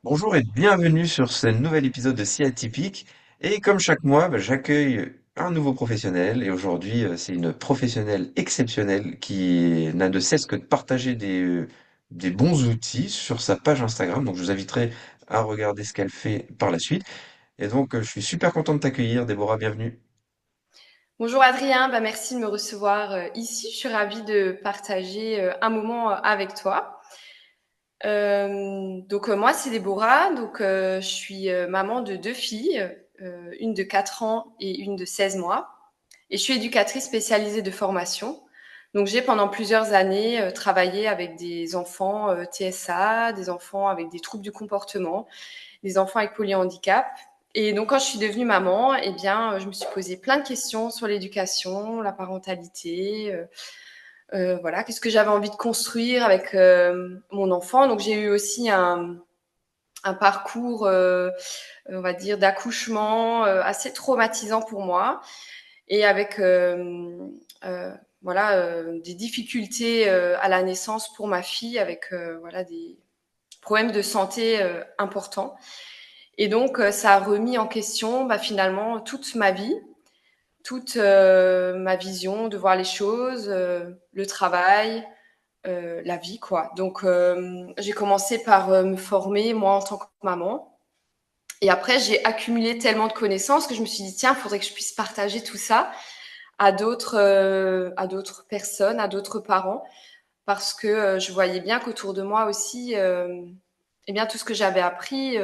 Bonjour et bienvenue sur ce nouvel épisode de Si Atypique. Et comme chaque mois, j'accueille un nouveau professionnel. Et aujourd'hui, c'est une professionnelle exceptionnelle qui n'a de cesse que de partager des bons outils sur sa page Instagram. Donc je vous inviterai à regarder ce qu'elle fait par la suite. Et donc, je suis super content de t'accueillir, Déborah, bienvenue. Bonjour Adrien, merci de me recevoir ici. Je suis ravie de partager un moment avec toi. Moi c'est Déborah, je suis maman de deux filles, une de 4 ans et une de 16 mois. Et je suis éducatrice spécialisée de formation. Donc j'ai pendant plusieurs années travaillé avec des enfants TSA, des enfants avec des troubles du comportement, des enfants avec polyhandicap. Et donc, quand je suis devenue maman, eh bien, je me suis posé plein de questions sur l'éducation, la parentalité, voilà, qu'est-ce que j'avais envie de construire avec mon enfant. Donc, j'ai eu aussi un parcours, on va dire, d'accouchement assez traumatisant pour moi et avec voilà, des difficultés à la naissance pour ma fille avec voilà, des problèmes de santé importants. Et donc, ça a remis en question finalement toute ma vie, toute ma vision de voir les choses, le travail, la vie, quoi. Donc, j'ai commencé par me former, moi, en tant que maman. Et après, j'ai accumulé tellement de connaissances que je me suis dit, tiens, il faudrait que je puisse partager tout ça à d'autres personnes, à d'autres parents, parce que je voyais bien qu'autour de moi aussi, eh bien, tout ce que j'avais appris,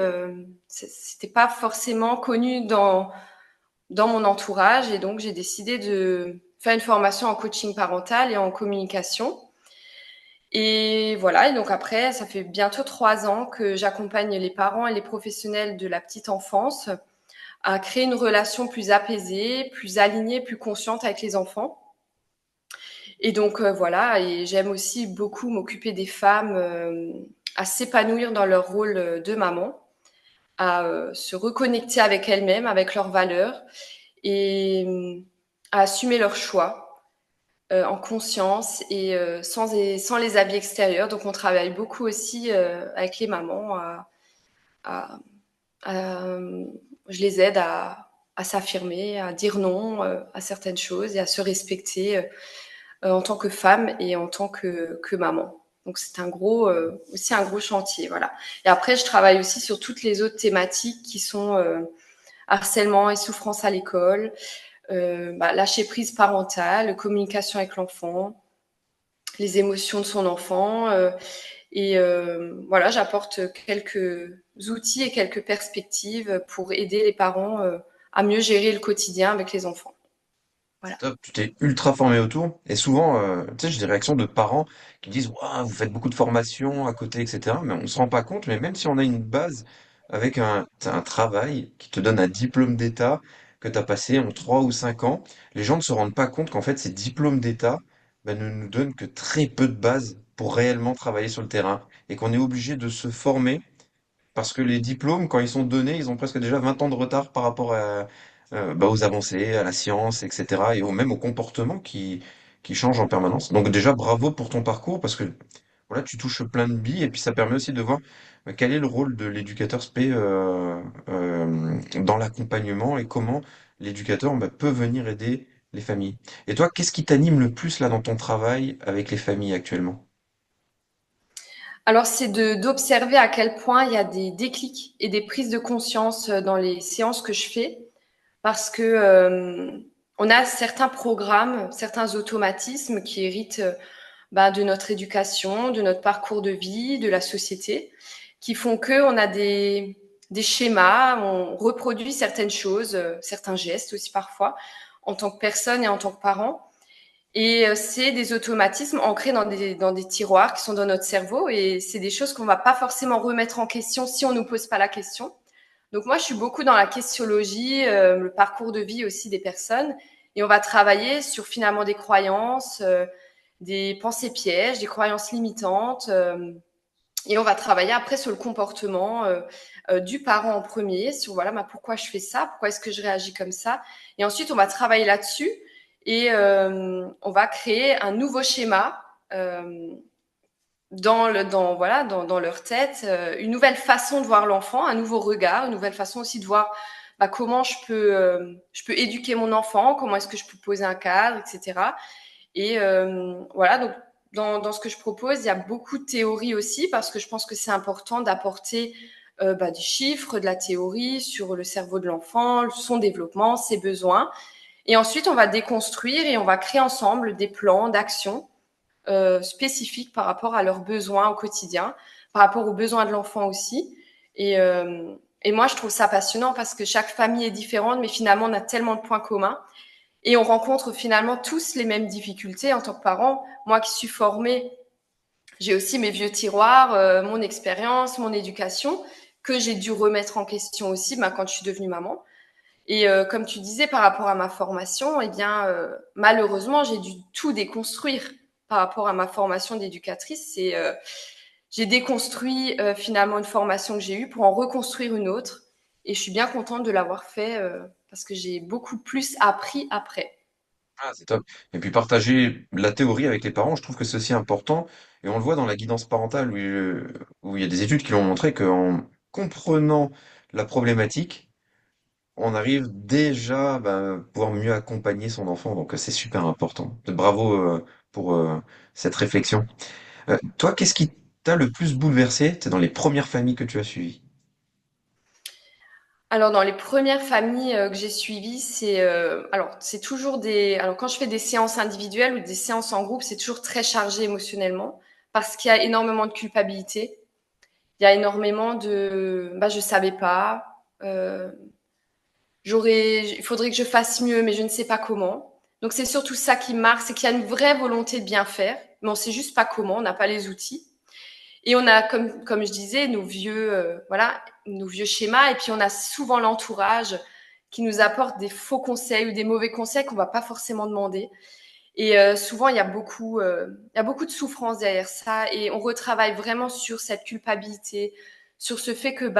c'était pas forcément connu dans mon entourage. Et donc, j'ai décidé de faire une formation en coaching parental et en communication. Et voilà. Et donc après, ça fait bientôt 3 ans que j'accompagne les parents et les professionnels de la petite enfance à créer une relation plus apaisée, plus alignée, plus consciente avec les enfants. Et donc voilà, et j'aime aussi beaucoup m'occuper des femmes à s'épanouir dans leur rôle de maman, à se reconnecter avec elles-mêmes, avec leurs valeurs et à assumer leurs choix en conscience et sans les habits extérieurs. Donc on travaille beaucoup aussi avec les mamans à, à, je les aide à s'affirmer, à dire non à certaines choses et à se respecter en tant que femme et en tant que maman. Donc c'est aussi un gros chantier, voilà. Et après, je travaille aussi sur toutes les autres thématiques qui sont harcèlement et souffrance à l'école, lâcher prise parentale, communication avec l'enfant, les émotions de son enfant. Voilà, j'apporte quelques outils et quelques perspectives pour aider les parents à mieux gérer le quotidien avec les enfants. C'est Voilà. top, tu t'es ultra formé autour. Et souvent, tu sais, j'ai des réactions de parents qui disent, waouh, vous faites beaucoup de formations à côté, etc. Mais on se rend pas compte, mais même si on a une base avec t'as un travail qui te donne un diplôme d'État que tu as passé en 3 ou 5 ans, les gens ne se rendent pas compte qu'en fait, ces diplômes d'État, ne nous donnent que très peu de base pour réellement travailler sur le terrain. Et qu'on est obligé de se former parce que les diplômes, quand ils sont donnés, ils ont presque déjà 20 ans de retard par rapport aux avancées, à la science, etc. Et même au comportement qui change en permanence. Donc déjà, bravo pour ton parcours, parce que voilà, tu touches plein de billes, et puis ça permet aussi de voir quel est le rôle de l'éducateur spé dans l'accompagnement et comment l'éducateur peut venir aider les familles. Et toi, qu'est-ce qui t'anime le plus là dans ton travail avec les familles actuellement? Alors, c'est d'observer à quel point il y a des déclics et des prises de conscience dans les séances que je fais, parce que on a certains programmes, certains automatismes qui héritent de notre éducation, de notre parcours de vie, de la société, qui font que on a des schémas, on reproduit certaines choses, certains gestes aussi parfois, en tant que personne et en tant que parent. Et c'est des automatismes ancrés dans des tiroirs qui sont dans notre cerveau et c'est des choses qu'on va pas forcément remettre en question si on nous pose pas la question. Donc moi, je suis beaucoup dans la questionologie, le parcours de vie aussi des personnes et on va travailler sur finalement des croyances, des pensées pièges, des croyances limitantes et on va travailler après sur le comportement du parent en premier, sur voilà, pourquoi je fais ça, pourquoi est-ce que je réagis comme ça. Et ensuite, on va travailler là-dessus et on va créer un nouveau schéma dans leur tête une nouvelle façon de voir l'enfant, un nouveau regard, une nouvelle façon aussi de voir comment je peux éduquer mon enfant, comment est-ce que je peux poser un cadre, etc. Et voilà, donc dans ce que je propose, il y a beaucoup de théorie aussi parce que je pense que c'est important d'apporter des chiffres, de la théorie sur le cerveau de l'enfant, son développement, ses besoins. Et ensuite, on va déconstruire et on va créer ensemble des plans d'action spécifiques par rapport à leurs besoins au quotidien, par rapport aux besoins de l'enfant aussi. Et, euh, et moi, je trouve ça passionnant parce que chaque famille est différente, mais finalement, on a tellement de points communs. Et on rencontre finalement tous les mêmes difficultés en tant que parent. Moi qui suis formée, j'ai aussi mes vieux tiroirs, mon expérience, mon éducation, que j'ai dû remettre en question aussi quand je suis devenue maman. Et comme tu disais, par rapport à ma formation, eh bien, malheureusement, j'ai dû tout déconstruire par rapport à ma formation d'éducatrice. J'ai déconstruit finalement une formation que j'ai eue pour en reconstruire une autre. Et je suis bien contente de l'avoir fait parce que j'ai beaucoup plus appris après. Ah, c'est top. Et puis partager la théorie avec les parents, je trouve que c'est aussi important. Et on le voit dans la guidance parentale, où il y a des études qui l'ont montré qu'en comprenant la problématique, on arrive déjà à pouvoir mieux accompagner son enfant. Donc c'est super important. Bravo pour cette réflexion. Toi, qu'est-ce qui t'a le plus bouleversé, dans les premières familles que tu as suivies? Alors dans les premières familles que j'ai suivies, c'est toujours des alors quand je fais des séances individuelles ou des séances en groupe, c'est toujours très chargé émotionnellement parce qu'il y a énormément de culpabilité. Il y a énormément de je savais pas, il faudrait que je fasse mieux mais je ne sais pas comment. Donc c'est surtout ça qui me marque, c'est qu'il y a une vraie volonté de bien faire, mais on sait juste pas comment, on n'a pas les outils. Et on a, comme je disais, nos vieux schémas. Et puis on a souvent l'entourage qui nous apporte des faux conseils ou des mauvais conseils qu'on va pas forcément demander. Et souvent il y a beaucoup de souffrance derrière ça. Et on retravaille vraiment sur cette culpabilité, sur ce fait que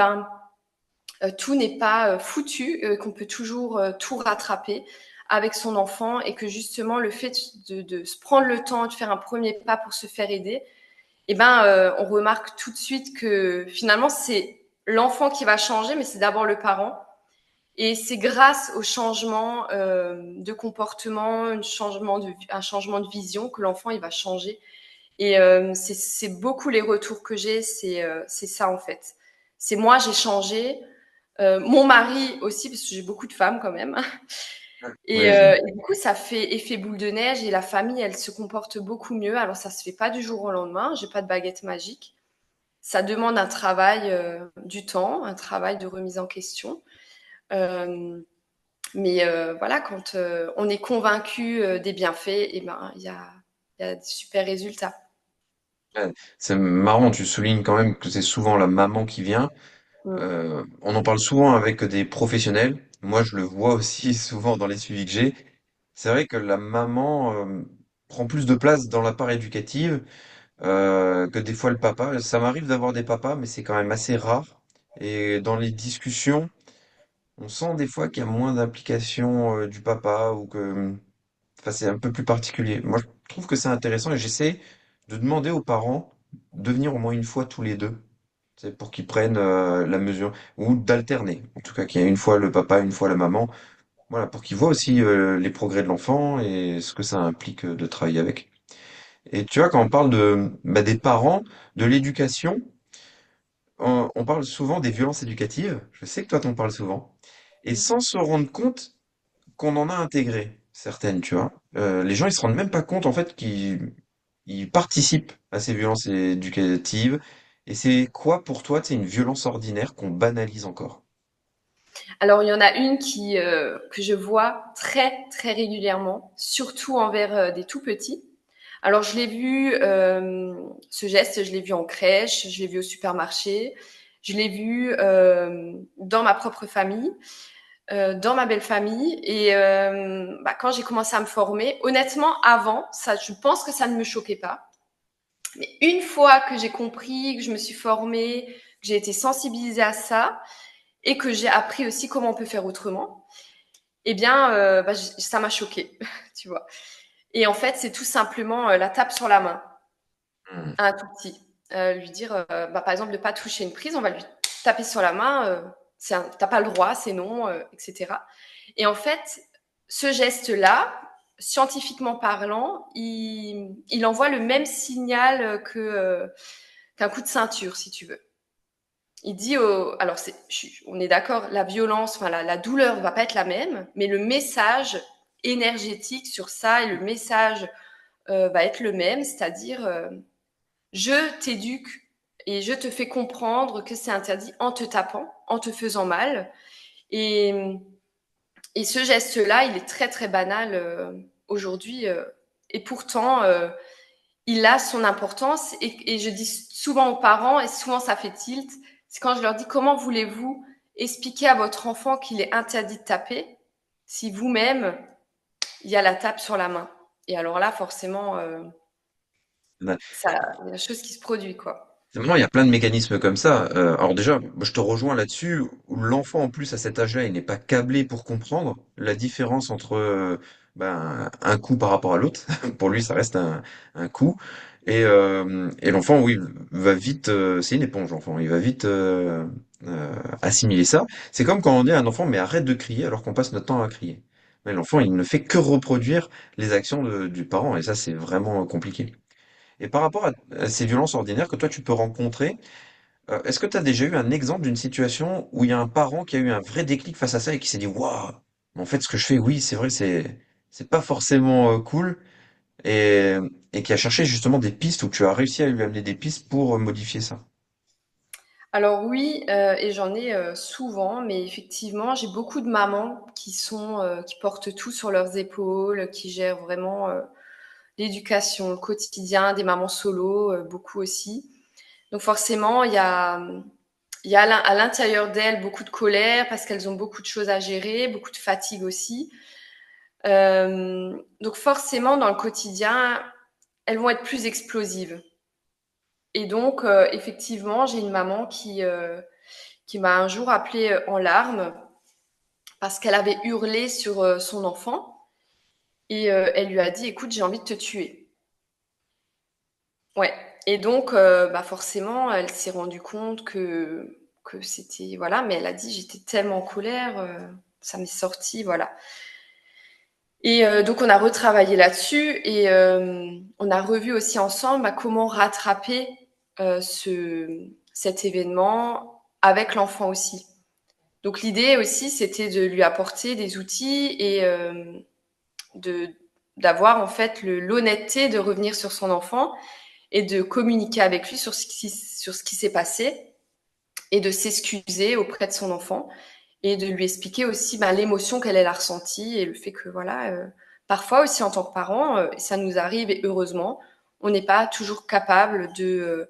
tout n'est pas foutu, qu'on peut toujours tout rattraper avec son enfant et que justement le fait de se prendre le temps de faire un premier pas pour se faire aider, on remarque tout de suite que finalement, c'est l'enfant qui va changer, mais c'est d'abord le parent. Et c'est grâce au changement de comportement, un changement de vision que l'enfant il va changer. Et c'est beaucoup les retours que j'ai, c'est ça en fait. C'est moi j'ai changé, mon mari aussi parce que j'ai beaucoup de femmes quand même. Oui, je... Et du coup, ça fait effet boule de neige et la famille, elle se comporte beaucoup mieux. Alors, ça se fait pas du jour au lendemain. J'ai pas de baguette magique. Ça demande un travail, du temps, un travail de remise en question. Euh, voilà, quand on est convaincu des bienfaits, il y a des super résultats. ouais, c'est marrant, tu soulignes quand même que c'est souvent la maman qui vient. Mm. On en parle souvent avec des professionnels. Moi, je le vois aussi souvent dans les suivis que j'ai. C'est vrai que la maman prend plus de place dans la part éducative que des fois le papa. Ça m'arrive d'avoir des papas, mais c'est quand même assez rare. Et dans les discussions, on sent des fois qu'il y a moins d'implication du papa ou que, enfin, c'est un peu plus particulier. Moi, je trouve que c'est intéressant et j'essaie de demander aux parents de venir au moins une fois tous les deux. C'est pour qu'ils prennent la mesure ou d'alterner. En tout cas, qu'il y ait une fois le papa, une fois la maman. Voilà, pour qu'ils voient aussi les progrès de l'enfant et ce que ça implique de travailler avec. Et tu vois, quand on parle des parents, de l'éducation, on parle souvent des violences éducatives. Je sais que toi, t'en parles souvent. Et sans se rendre compte qu'on en a intégré certaines, tu vois. Les gens, ils se rendent même pas compte, en fait, qu'ils participent à ces violences éducatives. Et c'est quoi pour toi, c'est une violence ordinaire qu'on banalise encore? Alors, il y en a une que je vois très, très régulièrement, surtout envers des tout petits. Alors, je l'ai vu, ce geste, je l'ai vu en crèche, je l'ai vu au supermarché, je l'ai vu dans ma propre famille, dans ma belle famille. Et quand j'ai commencé à me former, honnêtement, avant, ça, je pense que ça ne me choquait pas. Mais une fois que j'ai compris, que je me suis formée, que j'ai été sensibilisée à ça, et que j'ai appris aussi comment on peut faire autrement, ça m'a choquée, tu vois. Et en fait, c'est tout simplement la tape sur la main Hmm. à un tout petit. lui dire, bah, par exemple, de pas toucher une prise, on va lui taper sur la main, t'as pas le droit, c'est non, etc. Et en fait, ce geste-là, scientifiquement parlant, il envoie le même signal qu'un coup de ceinture, si tu veux. Il dit alors on est d'accord, la violence, enfin la douleur va pas être la même, mais le message énergétique sur ça et le message va être le même, c'est-à-dire je t'éduque et je te fais comprendre que c'est interdit en te tapant, en te faisant mal. Et, et ce geste-là, il est très très banal aujourd'hui. Et pourtant, il a son importance. Et je dis souvent aux parents, et souvent ça fait tilt, c'est quand je leur dis comment voulez-vous expliquer à votre enfant qu'il est interdit de taper si vous-même, il y a la tape sur la main. Et alors là, forcément, ça, il y a une chose qui se produit, quoi. Vraiment, il y a plein de mécanismes comme ça. Alors déjà, moi, je te rejoins là-dessus, où l'enfant en plus à cet âge-là, il n'est pas câblé pour comprendre la différence entre un coup par rapport à l'autre. Pour lui, ça reste un coup. Et l'enfant, oui, va vite. C'est une éponge, l'enfant. Il va vite assimiler ça. C'est comme quand on dit à un enfant, mais arrête de crier alors qu'on passe notre temps à crier. Mais l'enfant, il ne fait que reproduire les actions du parent, et ça, c'est vraiment compliqué. Et par rapport à ces violences ordinaires que toi tu peux rencontrer, est-ce que tu as déjà eu un exemple d'une situation où il y a un parent qui a eu un vrai déclic face à ça et qui s'est dit waouh, en fait ce que je fais, oui, c'est vrai, c'est pas forcément cool et qui a cherché justement des pistes où tu as réussi à lui amener des pistes pour modifier ça. Alors oui, et j'en ai souvent, mais effectivement, j'ai beaucoup de mamans qui portent tout sur leurs épaules, qui gèrent vraiment l'éducation, le quotidien, des mamans solo, beaucoup aussi. Donc forcément, il y a à l'intérieur d'elles beaucoup de colère parce qu'elles ont beaucoup de choses à gérer, beaucoup de fatigue aussi. Donc forcément, dans le quotidien, elles vont être plus explosives. Et donc, effectivement, j'ai une maman qui m'a un jour appelée en larmes parce qu'elle avait hurlé sur son enfant et elle lui a dit écoute, j'ai envie de te tuer. Ouais. Et donc, bah forcément, elle s'est rendue compte que c'était voilà, mais elle a dit j'étais tellement en colère, ça m'est sorti, voilà. Et donc on a retravaillé là-dessus et on a revu aussi ensemble bah, comment rattraper cet événement avec l'enfant aussi. Donc l'idée aussi, c'était de lui apporter des outils et de d'avoir en fait l'honnêteté de revenir sur son enfant et de communiquer avec lui sur ce qui s'est passé et de s'excuser auprès de son enfant et de lui expliquer aussi bah, l'émotion qu'elle a ressentie et le fait que voilà, parfois aussi en tant que parent, ça nous arrive et heureusement, on n'est pas toujours capable de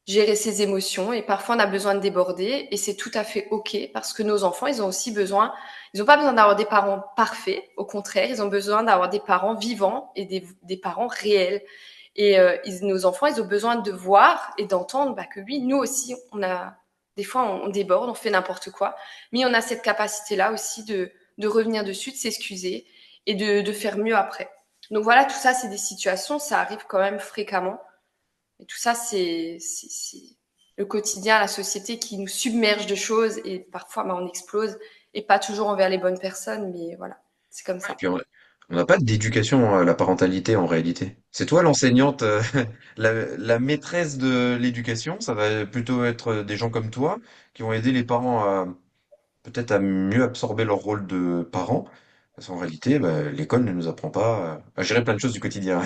gérer ses émotions et parfois on a besoin de déborder et c'est tout à fait ok parce que nos enfants ils ont aussi besoin, ils n'ont pas besoin d'avoir des parents parfaits, au contraire ils ont besoin d'avoir des parents vivants et des parents réels et nos enfants ils ont besoin de voir et d'entendre bah, que oui nous aussi on a des fois on déborde, on fait n'importe quoi, mais on a cette capacité là aussi de revenir dessus, de s'excuser et de faire mieux après. Donc voilà tout ça c'est des situations, ça arrive quand même fréquemment et tout ça, c'est le quotidien, la société qui nous submerge de choses et parfois bah, on explose et pas toujours envers les bonnes personnes, mais voilà, c'est comme Et ça. puis on n'a pas d'éducation à la parentalité en réalité. C'est toi l'enseignante, la maîtresse de l'éducation. Ça va plutôt être des gens comme toi qui vont aider les parents à peut-être à mieux absorber leur rôle de parent. Parce qu'en réalité, bah, l'école ne nous apprend pas à gérer plein de choses du quotidien.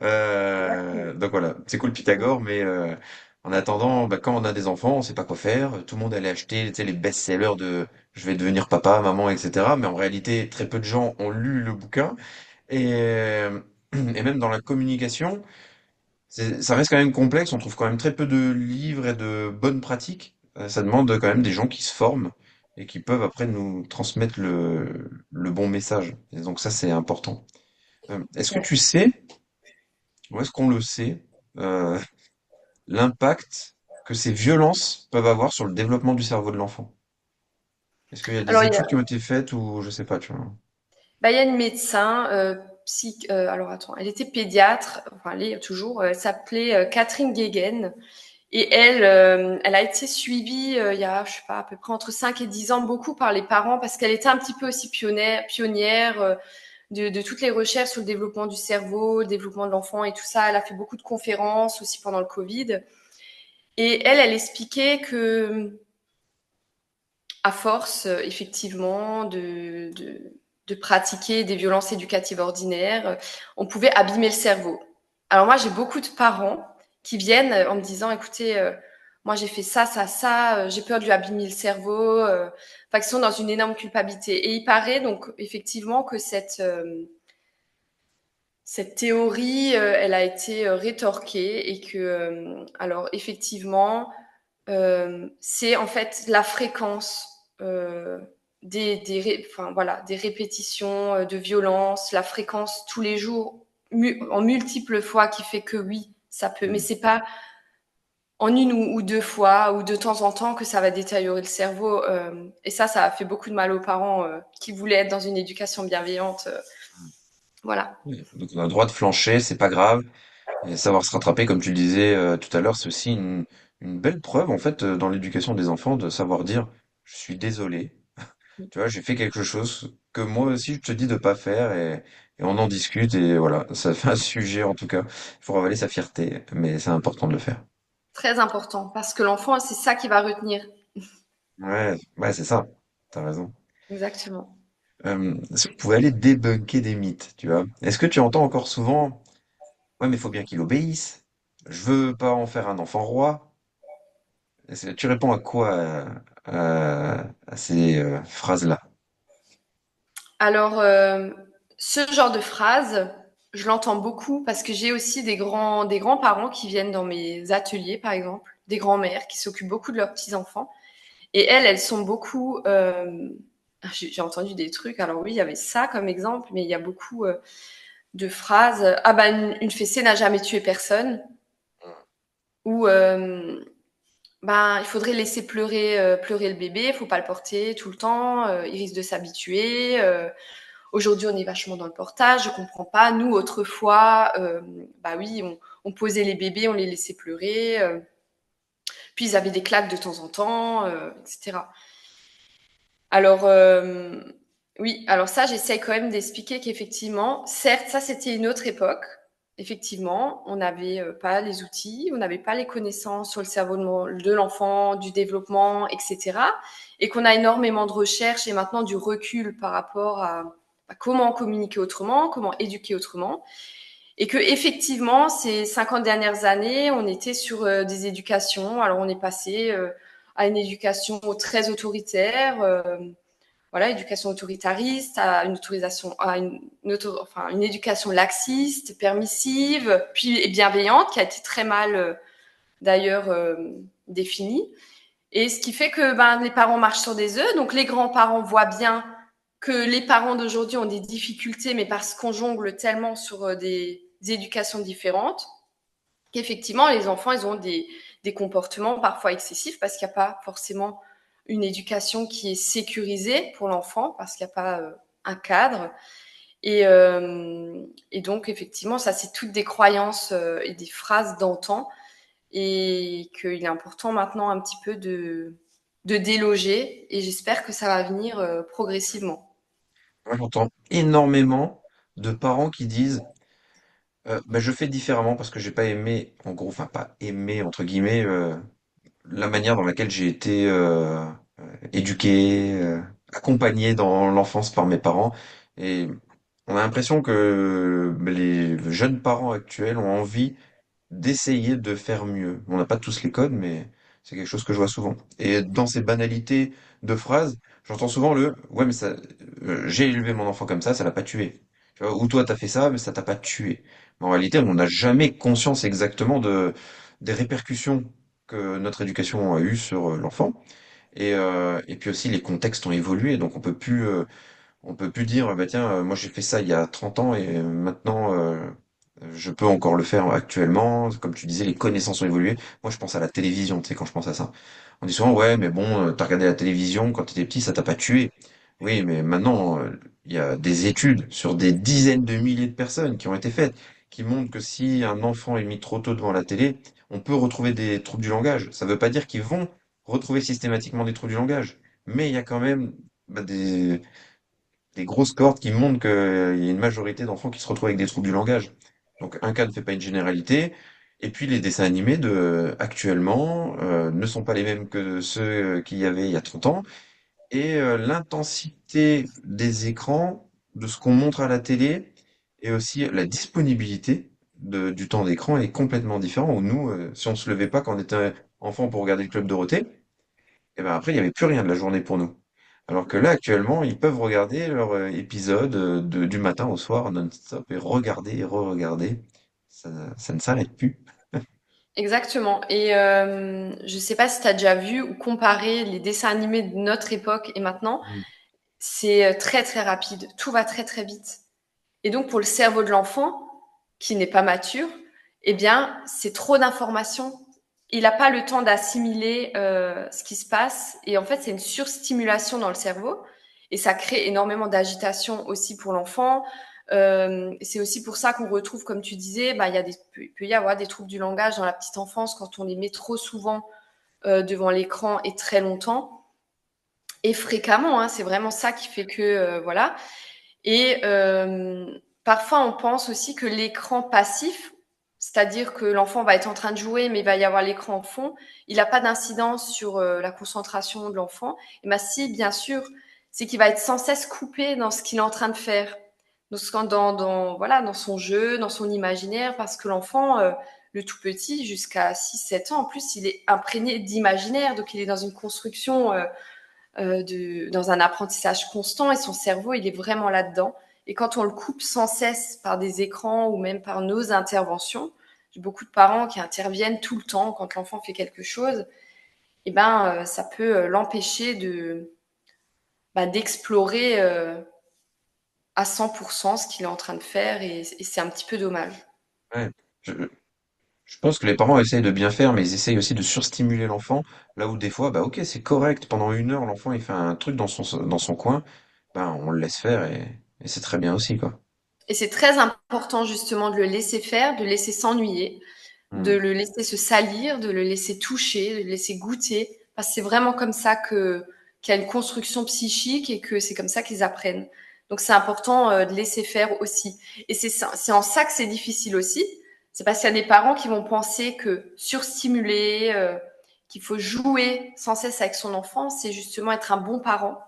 Donc voilà, c'est cool Pythagore, mais en attendant, bah, quand on a des enfants, on sait pas quoi faire. Tout le monde allait acheter, tu sais, les best-sellers de je vais devenir papa, maman, etc. Mais en réalité, très peu de gens ont lu le bouquin. Et même dans la communication, ça reste quand même complexe. On trouve quand même très peu de livres et de bonnes pratiques. Ça demande quand même des gens qui se forment et qui peuvent après nous transmettre le bon message. Et donc ça, c'est important. Est-ce que Ouais. tu sais, ou est-ce qu'on le sait, euh, l'impact que ces violences peuvent avoir sur le développement du cerveau de l'enfant? Est-ce qu'il y a des Alors études qui ont été faites ou je sais pas, tu vois? bah, il y a une médecin alors attends, elle était pédiatre, enfin elle est toujours, elle s'appelait Catherine Guéguen. Et elle, elle a été suivie il y a, je sais pas, à peu près entre 5 et 10 ans, beaucoup par les parents, parce qu'elle était un petit peu aussi pionnière de toutes les recherches sur le développement du cerveau, le développement de l'enfant et tout ça. Elle a fait beaucoup de conférences aussi pendant le Covid. Et elle expliquait que, à force, effectivement, de pratiquer des violences éducatives ordinaires, on pouvait abîmer le cerveau. Alors moi, j'ai beaucoup de parents qui viennent en me disant, écoutez, moi j'ai fait ça, ça, ça, j'ai peur de lui abîmer le cerveau, enfin, qui sont dans une énorme culpabilité. Et il paraît donc effectivement que cette théorie, elle a été rétorquée et que, alors effectivement, c'est en fait la fréquence enfin, voilà, des répétitions de violence, la fréquence tous les jours en multiples fois qui fait que oui, ça peut, mais c'est pas en une ou deux fois ou de temps en temps que ça va détériorer le cerveau. Et ça a fait beaucoup de mal aux parents qui voulaient être dans une éducation bienveillante. Voilà. Oui, donc on a le droit de flancher, c'est pas grave. Et savoir se rattraper, comme tu le disais tout à l'heure, c'est aussi une belle preuve, en fait, dans l'éducation des enfants, de savoir dire, je suis désolé, tu vois, j'ai fait quelque chose que moi aussi je te dis de pas faire et on en discute et voilà, ça fait un sujet en tout cas. Il faut ravaler sa fierté, mais c'est important de le faire. Très important parce que l'enfant, c'est ça qui va retenir. Ouais, ouais, c'est ça. T'as raison. Exactement. Si on pouvait aller débunker des mythes, tu vois, est-ce que tu entends encore souvent, ouais, mais il faut bien qu'il obéisse. Je veux pas en faire un enfant roi. Tu réponds à quoi à ces phrases-là? Alors, ce genre de phrase, je l'entends beaucoup parce que j'ai aussi des grands-parents qui viennent dans mes ateliers, par exemple, des grands-mères qui s'occupent beaucoup de leurs petits-enfants. Et elles sont beaucoup. J'ai entendu des trucs. Alors oui, il y avait ça comme exemple, mais il y a beaucoup de phrases. Ah bah une fessée n'a jamais tué personne. Ou ben il faudrait laisser pleurer le bébé. Il faut pas le porter tout le temps. Il risque de s'habituer. Aujourd'hui, on est vachement dans le portage, je comprends pas. Nous, autrefois, bah oui, on posait les bébés, on les laissait pleurer. Puis ils avaient des claques de temps en temps, etc. Alors, oui, alors ça, j'essaye quand même d'expliquer qu'effectivement, certes, ça, c'était une autre époque. Effectivement, on n'avait pas les outils, on n'avait pas les connaissances sur le cerveau de l'enfant, du développement, etc. Et qu'on a énormément de recherches et maintenant du recul par rapport à comment communiquer autrement, comment éduquer autrement. Et que effectivement, ces 50 dernières années, on était sur des éducations. Alors, on est passé à une éducation très autoritaire, voilà, éducation autoritariste, à une autorisation, enfin, une éducation laxiste, permissive, puis bienveillante, qui a été très mal d'ailleurs définie. Et ce qui fait que ben, les parents marchent sur des œufs. Donc les grands-parents voient bien que les parents d'aujourd'hui ont des difficultés, mais parce qu'on jongle tellement sur des éducations différentes, qu'effectivement les enfants ils ont des comportements parfois excessifs parce qu'il n'y a pas forcément une éducation qui est sécurisée pour l'enfant parce qu'il n'y a pas un cadre. Et donc effectivement ça c'est toutes des croyances et des phrases d'antan et qu'il est important maintenant un petit peu de déloger et j'espère que ça va venir progressivement. Moi, j'entends énormément de parents qui disent bah, je fais différemment parce que j'ai pas aimé, en gros, enfin pas aimé entre guillemets, la manière dans laquelle j'ai été éduqué, accompagné dans l'enfance par mes parents. Et on a l'impression que les jeunes parents actuels ont envie d'essayer de faire mieux. On n'a pas tous les codes, mais c'est quelque chose que je vois souvent. Et dans ces banalités de phrases, j'entends souvent le ouais, mais ça, j'ai élevé mon enfant comme ça l'a pas tué. Tu vois, ou toi t'as fait ça, mais ça t'a pas tué. Mais en réalité, on n'a jamais conscience exactement des répercussions que notre éducation a eues sur l'enfant. Et puis aussi, les contextes ont évolué, donc on peut plus dire, bah tiens, moi j'ai fait ça il y a 30 ans et maintenant je peux encore le faire actuellement. Comme tu disais, les connaissances ont évolué. Moi je pense à la télévision, tu sais, quand je pense à ça. On dit souvent, ouais, mais bon, t'as regardé la télévision quand t'étais petit, ça t'a pas tué. Oui, mais maintenant, il y a des études sur des dizaines de milliers de personnes qui ont été faites, qui montrent que si un enfant est mis trop tôt devant la télé, on peut retrouver des troubles du langage. Ça ne veut pas dire qu'ils vont retrouver systématiquement des troubles du langage, mais il y a quand même bah, des grosses cohortes qui montrent qu'il y a une majorité d'enfants qui se retrouvent avec des troubles du langage. Donc un cas ne fait pas une généralité. Et puis les dessins animés actuellement ne sont pas les mêmes que ceux qu'il y avait il y a 30 ans. Et l'intensité des écrans, de ce qu'on montre à la télé, et aussi la disponibilité du temps d'écran est complètement différent. Où nous, si on se levait pas quand on était enfant pour regarder le Club Dorothée, et ben après il n'y avait plus rien de la journée pour nous. Alors que là actuellement, ils peuvent regarder leur épisode du matin au soir non-stop et regarder et re-regarder. Ça ne s'arrête plus. Exactement. Et je sais pas si tu as déjà vu ou comparé les dessins animés de notre époque et maintenant. Mm. C'est très très rapide. Tout va très très vite. Et donc pour le cerveau de l'enfant, qui n'est pas mature, eh bien c'est trop d'informations. Il n'a pas le temps d'assimiler ce qui se passe. Et en fait, c'est une surstimulation dans le cerveau. Et ça crée énormément d'agitation aussi pour l'enfant. C'est aussi pour ça qu'on retrouve, comme tu disais, bah, il peut y avoir des troubles du langage dans la petite enfance quand on les met trop souvent devant l'écran et très longtemps et fréquemment. Hein, c'est vraiment ça qui fait que voilà. Et parfois, on pense aussi que l'écran passif, c'est-à-dire que l'enfant va être en train de jouer, mais il va y avoir l'écran en fond, il n'a pas d'incidence sur la concentration de l'enfant. Et bien si, bien sûr, c'est qu'il va être sans cesse coupé dans ce qu'il est en train de faire, voilà, dans son jeu, dans son imaginaire, parce que l'enfant, le tout petit, jusqu'à 6 7 ans, en plus, il est imprégné d'imaginaire, donc il est dans une construction dans un apprentissage constant et son cerveau, il est vraiment là-dedans. Et quand on le coupe sans cesse par des écrans ou même par nos interventions, j'ai beaucoup de parents qui interviennent tout le temps quand l'enfant fait quelque chose, et ben ça peut l'empêcher d'explorer à 100% ce qu'il est en train de faire et c'est un petit peu dommage. Ouais. Je, Je pense que les parents essayent de bien faire, mais ils essayent aussi de surstimuler l'enfant, là où des fois, bah ok, c'est correct, pendant 1 heure, l'enfant il fait un truc dans son coin, bah on le laisse faire et c'est très bien aussi, quoi. Et c'est très important justement de le laisser faire, de le laisser s'ennuyer, de Hmm. le laisser se salir, de le laisser toucher, de le laisser goûter. Parce que c'est vraiment comme ça qu'il y a une construction psychique et que c'est comme ça qu'ils apprennent. Donc c'est important de laisser faire aussi. Et c'est en ça que c'est difficile aussi. C'est parce qu'il y a des parents qui vont penser que surstimuler, qu'il faut jouer sans cesse avec son enfant, c'est justement être un bon parent.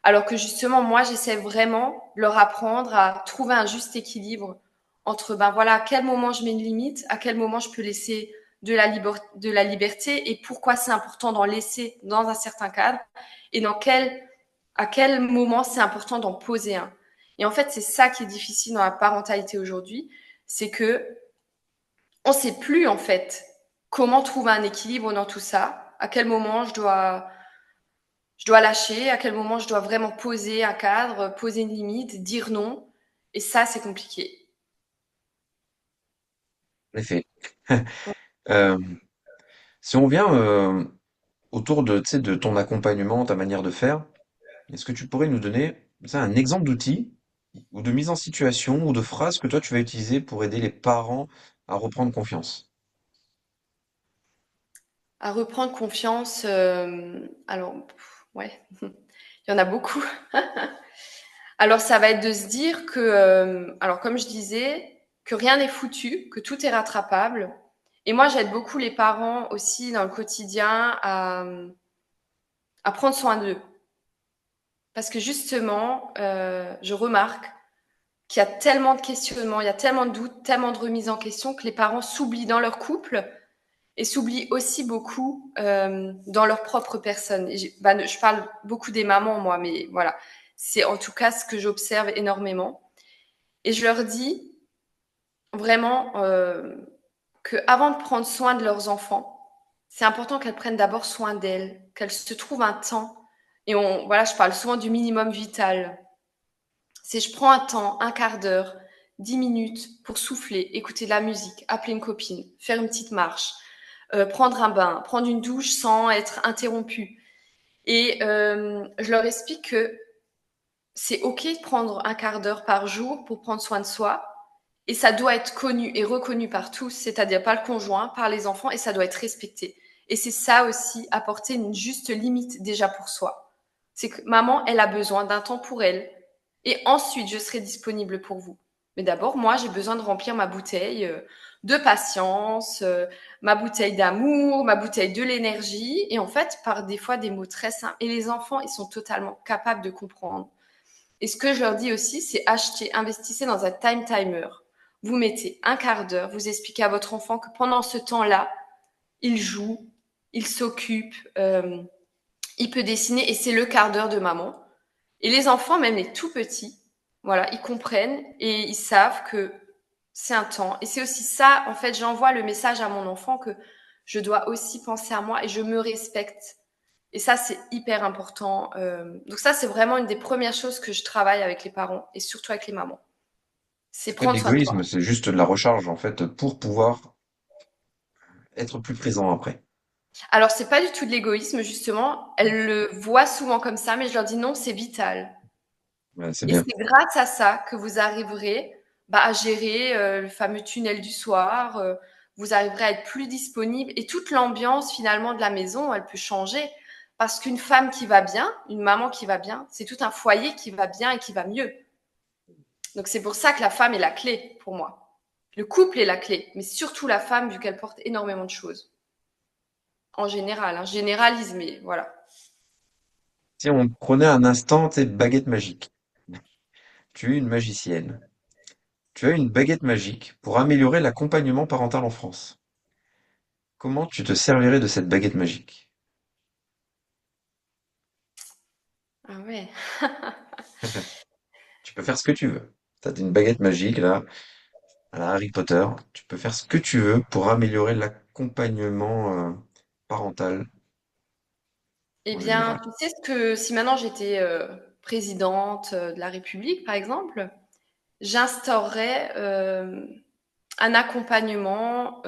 Alors que justement, moi, j'essaie vraiment de leur apprendre à trouver un juste équilibre entre, ben voilà, à quel moment je mets une limite, à quel moment je peux laisser de la liberté et pourquoi c'est important d'en laisser dans un certain cadre et à quel moment c'est important d'en poser un. Et en fait, c'est ça qui est difficile dans la parentalité aujourd'hui, c'est que on sait plus, en fait, comment trouver un équilibre dans tout ça, à quel moment je dois lâcher, à quel moment je dois vraiment poser un cadre, poser une limite, dire non. Et ça, c'est compliqué. En effet. Euh, Si on vient autour de, tu sais, de ton accompagnement, ta manière de faire, est-ce que tu pourrais nous donner, tu sais, un exemple d'outil ou de mise en situation ou de phrase que toi tu vas utiliser pour aider les parents à reprendre confiance? À reprendre confiance, alors, ouais, il y en a beaucoup. Alors, ça va être de se dire que, alors, comme je disais, que rien n'est foutu, que tout est rattrapable. Et moi, j'aide beaucoup les parents aussi dans le quotidien à prendre soin d'eux. Parce que justement, je remarque qu'il y a tellement de questionnements, il y a tellement de doutes, tellement de remises en question que les parents s'oublient dans leur couple et s'oublient aussi beaucoup dans leur propre personne. Je parle beaucoup des mamans, moi, mais voilà. C'est en tout cas ce que j'observe énormément. Et je leur dis vraiment que avant de prendre soin de leurs enfants, c'est important qu'elles prennent d'abord soin d'elles, qu'elles se trouvent un temps. Et voilà, je parle souvent du minimum vital. C'est je prends un temps, un quart d'heure, 10 minutes pour souffler, écouter de la musique, appeler une copine, faire une petite marche, prendre un bain, prendre une douche sans être interrompue. Et je leur explique que c'est OK de prendre un quart d'heure par jour pour prendre soin de soi. Et ça doit être connu et reconnu par tous, c'est-à-dire par le conjoint, par les enfants, et ça doit être respecté. Et c'est ça aussi, apporter une juste limite déjà pour soi. C'est que maman, elle a besoin d'un temps pour elle. Et ensuite, je serai disponible pour vous. Mais d'abord, moi, j'ai besoin de remplir ma bouteille de patience, ma bouteille d'amour, ma bouteille de l'énergie. Et en fait, par des fois, des mots très simples. Et les enfants, ils sont totalement capables de comprendre. Et ce que je leur dis aussi, c'est acheter, investissez dans un time timer. Vous mettez un quart d'heure, vous expliquez à votre enfant que pendant ce temps-là, il joue, il s'occupe, il peut dessiner et c'est le quart d'heure de maman. Et les enfants, même les tout petits, voilà, ils comprennent et ils savent que c'est un temps. Et c'est aussi ça, en fait, j'envoie le message à mon enfant que je dois aussi penser à moi et je me respecte. Et ça, c'est hyper important. Donc ça, c'est vraiment une des premières choses que je travaille avec les parents et surtout avec les mamans. C'est C'est pas de prendre soin de toi. l'égoïsme, c'est juste de la recharge, en fait, pour pouvoir être plus présent après. Alors, c'est pas du tout de l'égoïsme, justement. Elles le voient souvent comme ça, mais je leur dis non, c'est vital. Ouais, c'est Et bien. c'est grâce à ça que vous arriverez à gérer le fameux tunnel du soir. Vous arriverez à être plus disponible et toute l'ambiance finalement de la maison, elle peut changer. Parce qu'une femme qui va bien, une maman qui va bien, c'est tout un foyer qui va bien et qui va mieux. Donc c'est pour ça que la femme est la clé pour moi. Le couple est la clé, mais surtout la femme vu qu'elle porte énormément de choses. En général, hein, généralise, mais voilà. Si on prenait un instant tes baguettes magiques, tu es une magicienne. Tu as une baguette magique pour améliorer l'accompagnement parental en France. Comment tu te servirais de cette baguette magique? Ah ouais. Tu peux faire ce que tu veux. T'as une baguette magique là, à la Harry Potter. Tu peux faire ce que tu veux pour améliorer l'accompagnement parental Eh en bien, général. tu sais ce que si maintenant j'étais présidente de la République, par exemple, j'instaurerais un accompagnement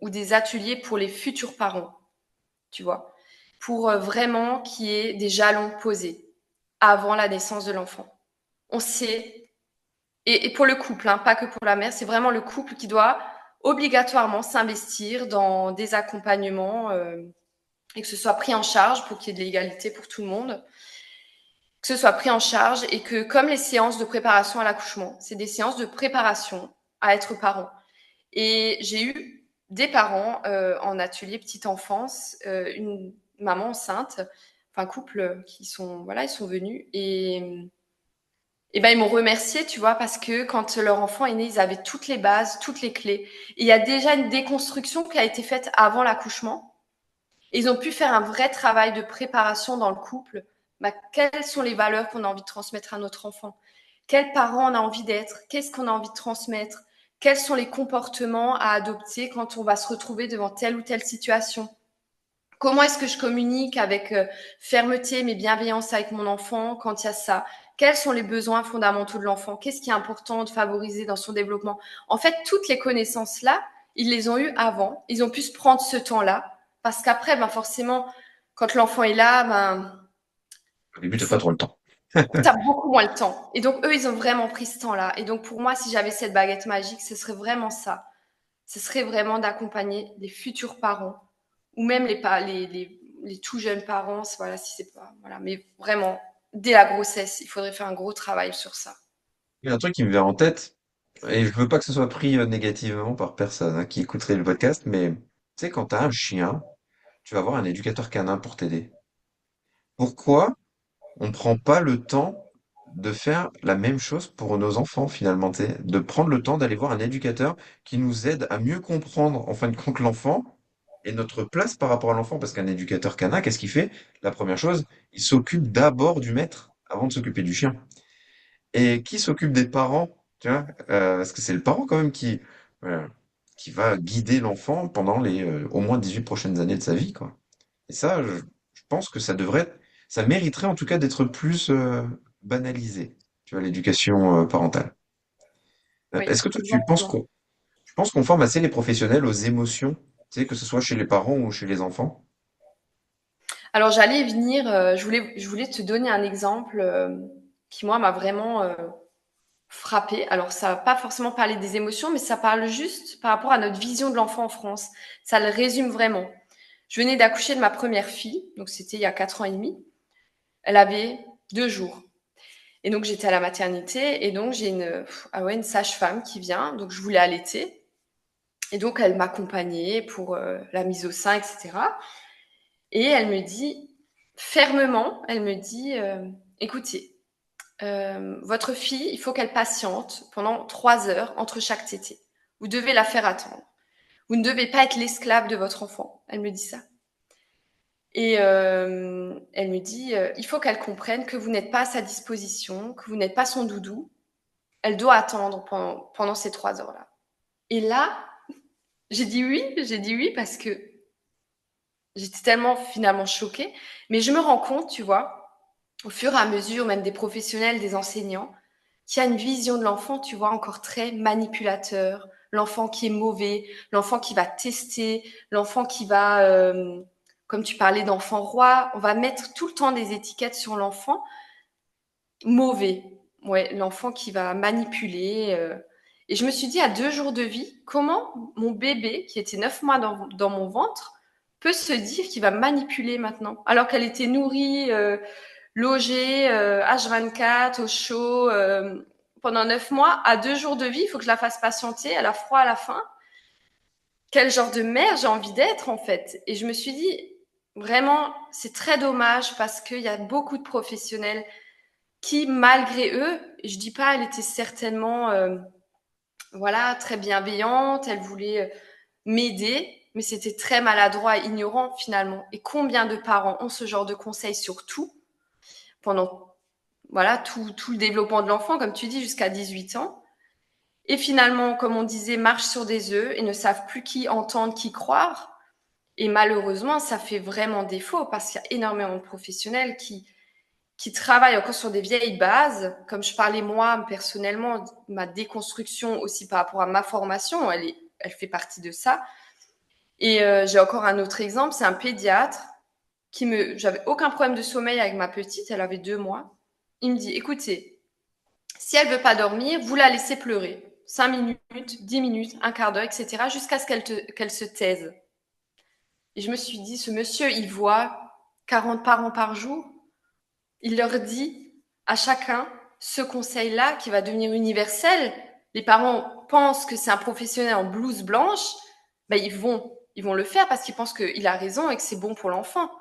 ou des ateliers pour les futurs parents, tu vois, pour vraiment qu'il y ait des jalons posés avant la naissance de l'enfant. On sait, et pour le couple, hein, pas que pour la mère, c'est vraiment le couple qui doit obligatoirement s'investir dans des accompagnements et que ce soit pris en charge pour qu'il y ait de l'égalité pour tout le monde, que ce soit pris en charge et que comme les séances de préparation à l'accouchement, c'est des séances de préparation à être parent. Et j'ai eu des parents en atelier petite enfance, une maman enceinte, enfin couple qui sont voilà, ils sont venus et ben ils m'ont remercié, tu vois, parce que quand leur enfant est né, ils avaient toutes les bases, toutes les clés. Et il y a déjà une déconstruction qui a été faite avant l'accouchement. Et ils ont pu faire un vrai travail de préparation dans le couple. Bah, quelles sont les valeurs qu'on a envie de transmettre à notre enfant? Quels parents on a envie d'être? Qu'est-ce qu'on a envie de transmettre? Quels sont les comportements à adopter quand on va se retrouver devant telle ou telle situation? Comment est-ce que je communique avec fermeté mais bienveillance avec mon enfant quand il y a ça? Quels sont les besoins fondamentaux de l'enfant? Qu'est-ce qui est important de favoriser dans son développement? En fait, toutes les connaissances-là, ils les ont eues avant. Ils ont pu se prendre ce temps-là. Parce qu'après, ben forcément, quand l'enfant est là, ben, Au début, t'as pas faut, trop le temps. tu as beaucoup moins le temps. Et donc, eux, ils ont vraiment pris ce temps-là. Et donc, pour moi, si j'avais cette baguette magique, ce serait vraiment ça. Ce serait vraiment d'accompagner les futurs parents ou même les tout jeunes parents, voilà, si c'est pas, voilà, mais vraiment, dès la grossesse, il faudrait faire un gros travail sur ça. Il y a un truc qui me vient en tête, et je veux pas que ce soit pris négativement par personne hein, qui écouterait le podcast, mais tu sais, quand t'as un chien, tu vas avoir un éducateur canin pour t'aider. Pourquoi on prend pas le temps de faire la même chose pour nos enfants finalement, tu sais, de prendre le temps d'aller voir un éducateur qui nous aide à mieux comprendre en fin de compte l'enfant et notre place par rapport à l'enfant, parce qu'un éducateur canin, qu'est-ce qu'il fait? La première chose, il s'occupe d'abord du maître avant de s'occuper du chien. Et qui s'occupe des parents, tu vois? Parce que c'est le parent quand même euh, qui va guider l'enfant pendant les au moins 18 prochaines années de sa vie, quoi. Et ça, je pense que ça mériterait en tout cas d'être plus banalisé, tu vois, l'éducation parentale. Oui, Est-ce que toi, exactement. tu penses qu'on forme assez les professionnels aux émotions, tu sais, que ce soit chez les parents ou chez les enfants? Alors j'allais y venir, je voulais te donner un exemple. qui moi m'a vraiment frappée. Alors ça va pas forcément parler des émotions, mais ça parle juste par rapport à notre vision de l'enfant en France. Ça le résume vraiment. Je venais d'accoucher de ma première fille, donc c'était il y a 4 ans et demi. Elle avait 2 jours. Et donc j'étais à la maternité et donc j'ai une sage-femme qui vient. Donc je voulais allaiter et donc elle m'accompagnait pour la mise au sein, etc. Et elle me dit fermement, elle me dit écoutez, votre fille, il faut qu'elle patiente pendant 3 heures entre chaque tétée. Vous devez la faire attendre. Vous ne devez pas être l'esclave de votre enfant. Elle me dit ça. Et elle me dit, il faut qu'elle comprenne que vous n'êtes pas à sa disposition, que vous n'êtes pas son doudou. Elle doit attendre pendant ces 3 heures-là. Et là, j'ai dit oui parce que j'étais tellement finalement choquée. Mais je me rends compte, tu vois, au fur et à mesure, même des professionnels, des enseignants, qu'il y a une vision de l'enfant, tu vois, encore très manipulateur. L'enfant qui est mauvais, l'enfant qui va tester, l'enfant qui va, comme tu parlais d'enfant roi, on va mettre tout le temps des étiquettes sur l'enfant mauvais. Ouais, l'enfant qui va manipuler. Et je me suis dit, à 2 jours de vie, comment mon bébé, qui était 9 mois dans mon ventre, peut se dire qu'il va manipuler maintenant, alors qu'elle était nourrie, logée, H24, au chaud, pendant 9 mois. À 2 jours de vie, il faut que je la fasse patienter, elle a froid à la fin. Quel genre de mère j'ai envie d'être, en fait? Et je me suis dit, vraiment, c'est très dommage parce qu'il y a beaucoup de professionnels qui, malgré eux, je dis pas, elle était certainement, voilà, très bienveillante, elle voulait m'aider, mais c'était très maladroit et ignorant finalement. Et combien de parents ont ce genre de conseils sur tout pendant, voilà, tout le développement de l'enfant, comme tu dis, jusqu'à 18 ans. Et finalement, comme on disait, marchent sur des œufs et ne savent plus qui entendre, qui croire. Et malheureusement, ça fait vraiment défaut parce qu'il y a énormément de professionnels qui travaillent encore sur des vieilles bases. Comme je parlais moi personnellement, ma déconstruction aussi par rapport à ma formation, elle fait partie de ça. Et j'ai encore un autre exemple, c'est un pédiatre j'avais aucun problème de sommeil avec ma petite, elle avait 2 mois. Il me dit, écoutez, si elle veut pas dormir, vous la laissez pleurer. 5 minutes, 10 minutes, un quart d'heure, etc., jusqu'à ce qu'elle se taise. Et je me suis dit, ce monsieur, il voit 40 parents par jour. Il leur dit à chacun ce conseil-là qui va devenir universel. Les parents pensent que c'est un professionnel en blouse blanche, ben ils vont le faire parce qu'ils pensent qu'il a raison et que c'est bon pour l'enfant.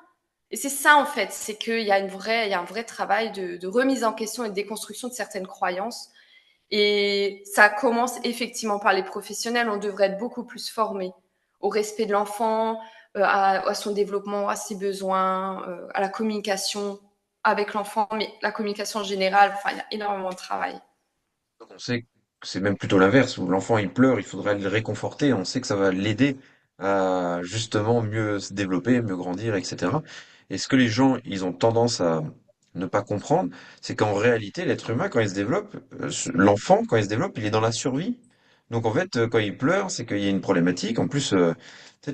Et c'est ça en fait, c'est qu'il y a il y a un vrai travail de remise en question et de déconstruction de certaines croyances. Et ça commence effectivement par les professionnels. On devrait être beaucoup plus formés au respect de l'enfant, à son développement, à ses besoins, à la communication avec l'enfant, mais la communication générale, enfin, il y a énormément de travail. On sait que c'est même plutôt l'inverse, où l'enfant il pleure, il faudrait le réconforter, on sait que ça va l'aider à justement mieux se développer, mieux grandir, etc. Et ce que les gens, ils ont tendance à ne pas comprendre, c'est qu'en réalité, l'être humain, quand il se développe, l'enfant, quand il se développe, il est dans la survie. Donc en fait, quand il pleure, c'est qu'il y a une problématique. En plus, tu sais,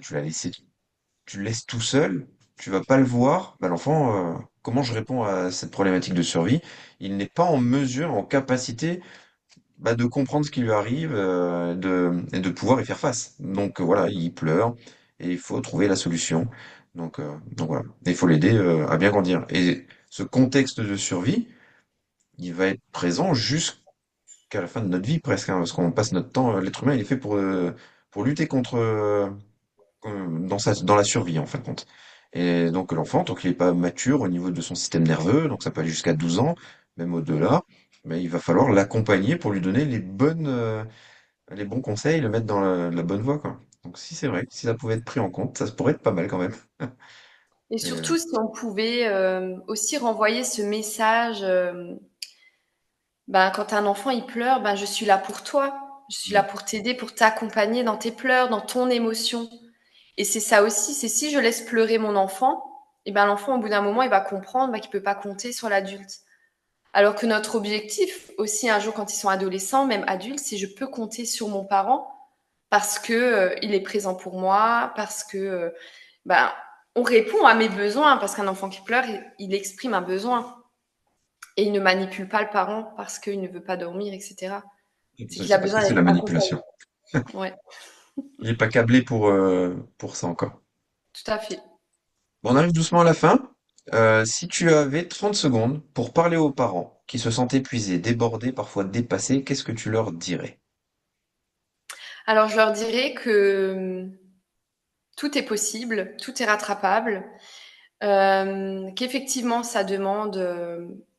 tu le laisses tout seul, tu vas pas le voir. Bah, l'enfant, comment je réponds à cette problématique de survie? Il n'est pas en mesure, en capacité bah, de comprendre ce qui lui arrive et de pouvoir y faire face. Donc voilà, il pleure et il faut trouver la solution. Donc voilà, il faut l'aider à bien grandir. Et ce contexte de survie, il va être présent jusqu'à la fin de notre vie presque, hein, parce qu'on passe notre temps, l'être humain il est fait pour lutter contre dans la survie en fin de compte. Et donc l'enfant, tant qu'il n'est pas mature au niveau de son système nerveux, donc ça peut aller jusqu'à 12 ans, même au-delà, mais il va falloir l'accompagner pour lui donner les bons conseils, le mettre dans la bonne voie, quoi. Donc si c'est vrai, si ça pouvait être pris en compte, ça pourrait être pas mal quand même. Et Et, surtout, si on pouvait aussi renvoyer ce message, ben, quand un enfant il pleure, ben, je suis là pour toi, je suis là mm, pour t'aider, pour t'accompagner dans tes pleurs, dans ton émotion. Et c'est ça aussi, c'est si je laisse pleurer mon enfant, et ben l'enfant au bout d'un moment il va comprendre ben, qu'il peut pas compter sur l'adulte. Alors que notre objectif aussi un jour quand ils sont adolescents, même adultes, c'est je peux compter sur mon parent parce que il est présent pour moi, parce que ben on répond à mes besoins parce qu'un enfant qui pleure, il exprime un besoin. et il ne manipule pas le parent parce qu'il ne veut pas dormir, etc. C'est qu'il a Parce que besoin c'est d'être la accompagné. manipulation. Ouais, Il est pas câblé pour ça encore. tout à fait. Bon, on arrive doucement à la fin. Si tu avais 30 secondes pour parler aux parents qui se sentent épuisés, débordés, parfois dépassés, qu'est-ce que tu leur dirais? Alors, je leur dirais que tout est possible, tout est rattrapable, qu'effectivement, ça demande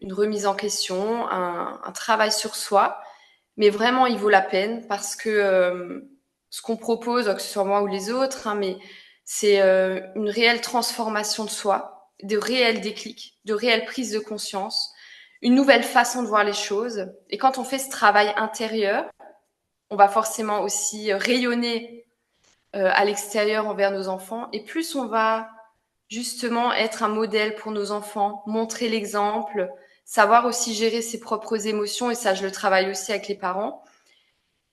une remise en question, un travail sur soi, mais vraiment, il vaut la peine parce que ce qu'on propose, que ce soit moi ou les autres, hein, mais c'est une réelle transformation de soi, de réels déclics, de réelles prises de conscience, une nouvelle façon de voir les choses. Et quand on fait ce travail intérieur, on va forcément aussi rayonner à l'extérieur envers nos enfants. Et plus on va justement être un modèle pour nos enfants, montrer l'exemple, savoir aussi gérer ses propres émotions, et ça, je le travaille aussi avec les parents.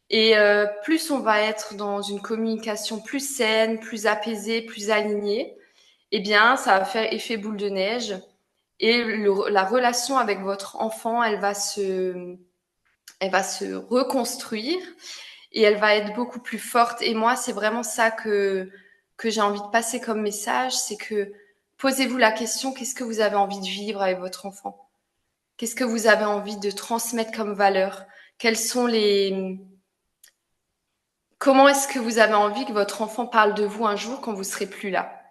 Et plus on va être dans une communication plus saine, plus apaisée, plus alignée, eh bien, ça va faire effet boule de neige. Et la relation avec votre enfant, elle va se reconstruire et elle va être beaucoup plus forte. Et moi, c'est vraiment ça que j'ai envie de passer comme message, c'est que posez-vous la question, qu'est-ce que vous avez envie de vivre avec votre enfant? Qu'est-ce que vous avez envie de transmettre comme valeur? Quels sont les... Comment est-ce que vous avez envie que votre enfant parle de vous un jour quand vous serez plus là?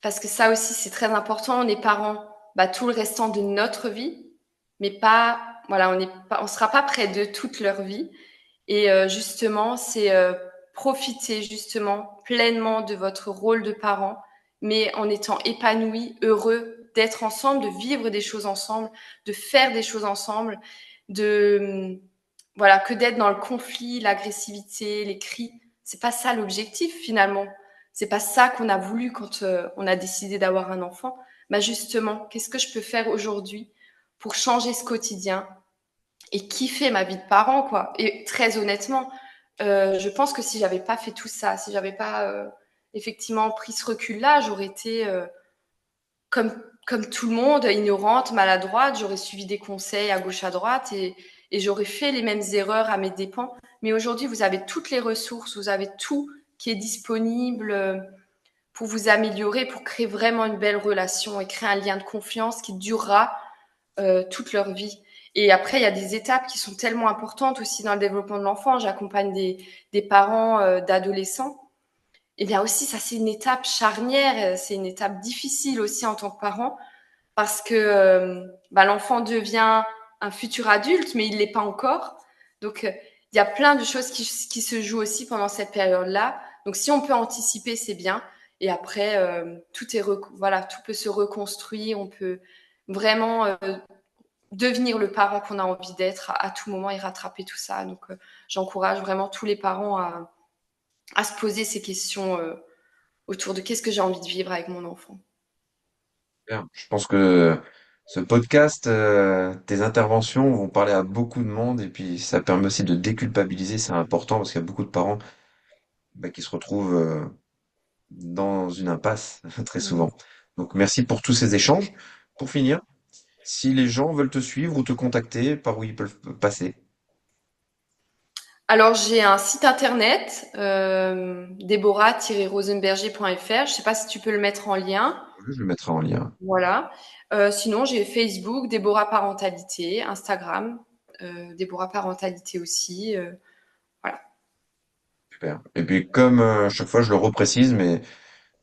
Parce que ça aussi, c'est très important. On est parents, bah, tout le restant de notre vie, mais pas, voilà, on sera pas près de toute leur vie. Et justement, c'est profiter justement pleinement de votre rôle de parent, mais en étant épanoui, heureux d'être ensemble, de vivre des choses ensemble, de faire des choses ensemble, de voilà, que d'être dans le conflit, l'agressivité, les cris. C'est pas ça l'objectif finalement. C'est pas ça qu'on a voulu quand on a décidé d'avoir un enfant. Bah justement, qu'est-ce que je peux faire aujourd'hui pour changer ce quotidien et kiffer ma vie de parent, quoi. Et très honnêtement, je pense que si j'avais pas fait tout ça, si j'avais pas effectivement pris ce recul-là, j'aurais été comme comme tout le monde, ignorante, maladroite. J'aurais suivi des conseils à gauche à droite et j'aurais fait les mêmes erreurs à mes dépens. Mais aujourd'hui, vous avez toutes les ressources, vous avez tout qui est disponible pour vous améliorer, pour créer vraiment une belle relation et créer un lien de confiance qui durera toute leur vie. Et après, il y a des étapes qui sont tellement importantes aussi dans le développement de l'enfant. J'accompagne des parents d'adolescents. Et bien aussi, ça, c'est une étape charnière, c'est une étape difficile aussi en tant que parent, parce que bah, l'enfant devient un futur adulte, mais il ne l'est pas encore. Donc, il y a plein de choses qui se jouent aussi pendant cette période-là. Donc, si on peut anticiper, c'est bien. Et après, voilà, tout peut se reconstruire. On peut vraiment devenir le parent qu'on a envie d'être à tout moment et rattraper tout ça. Donc, j'encourage vraiment tous les parents à se poser ces questions autour de qu'est-ce que j'ai envie de vivre avec mon enfant. Bien. Je pense que ce podcast, tes interventions vont parler à beaucoup de monde et puis ça permet aussi de déculpabiliser, c'est important parce qu'il y a beaucoup de parents qui se retrouvent dans une impasse très Mm. souvent. Donc merci pour tous ces échanges. Pour finir, si les gens veulent te suivre ou te contacter, par où ils peuvent passer? Alors, j'ai un site internet, deborah-rosenberger.fr. Je ne sais pas si tu peux le mettre en lien. Je le mettrai en lien. Voilà. Sinon, j'ai Facebook, Déborah Parentalité, Instagram, Déborah Parentalité aussi. Voilà. Super. Et puis comme chaque fois je le reprécise, mais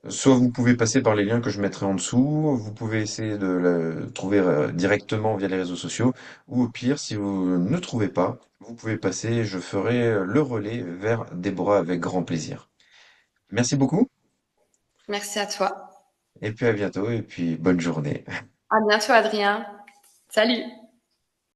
soit vous pouvez passer par les liens que je mettrai en dessous, vous pouvez essayer de le trouver directement via les réseaux sociaux, ou au pire, si vous ne trouvez pas, vous pouvez passer, je ferai le relais vers Déborah avec grand plaisir. Merci beaucoup, Merci à toi. et puis à bientôt, et puis bonne journée. À bientôt, Adrien. Salut.